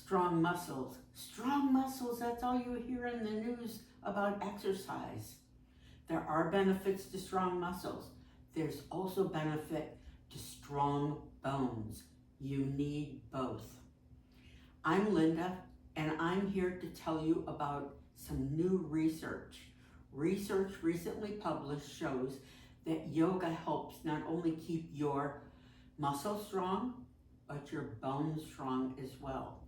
Strong muscles. Strong muscles, that's all you hear in the news about exercise. There are benefits to strong muscles. There's also benefit to strong bones. You need both. I'm Linda, and I'm here to tell you about some new research. Research recently published shows that yoga helps not only keep your muscles strong, but your bones strong as well.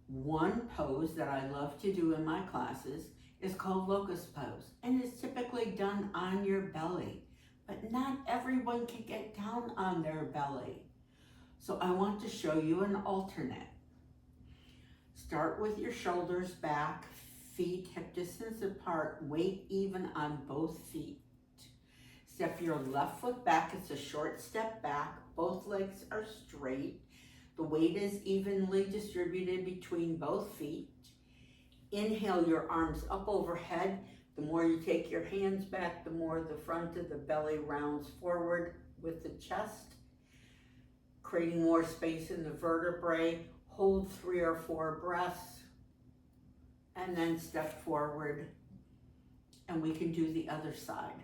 One pose that I love to do in my classes is called Locust pose, and it's typically done on your belly, but not everyone can get down on their belly. So I want to show you an alternate. Start with your shoulders back, feet hip distance apart, weight even on both feet. Step your left foot back, it's a short step back, both legs are straight. The weight is evenly distributed between both feet. Inhale your arms up overhead. The more you take your hands back, the more the front of the belly rounds forward with the chest, creating more space in the vertebrae. Hold 3 or 4 breaths, and then step forward. And we can do the other side.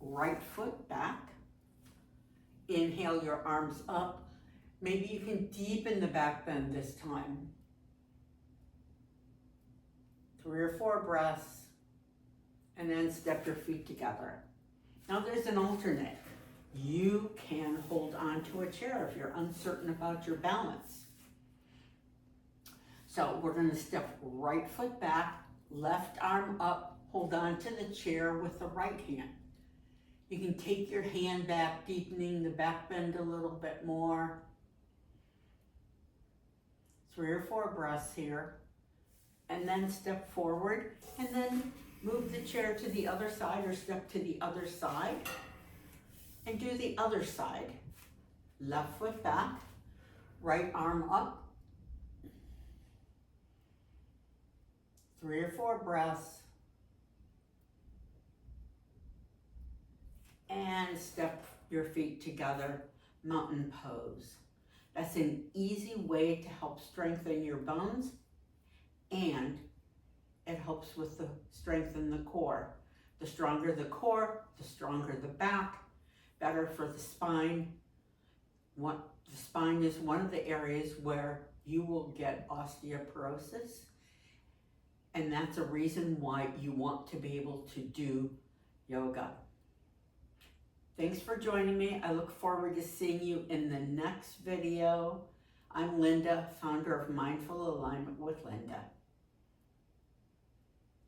Right foot back. Inhale your arms up. Maybe you can deepen the back bend this time. 3 or 4 breaths, and then step your feet together. Now there's an alternate. You can hold on to a chair if you're uncertain about your balance. So we're going to step right foot back, left arm up, hold on to the chair with the right hand. You can take your hand back, deepening the back bend a little bit more. 3 or 4 breaths here, and then step forward, and then move the chair to the other side or step to the other side, and do the other side. Left foot back, right arm up. 3 or 4 breaths, and step your feet together, mountain pose. That's an easy way to help strengthen your bones, and it helps with the strengthen the core. The stronger the core, the stronger the back, better for the spine. The spine is one of the areas where you will get osteoporosis, and that's a reason why you want to be able to do yoga. Thanks for joining me. I look forward to seeing you in the next video. I'm Linda, founder of Mindful Alignment with Linda.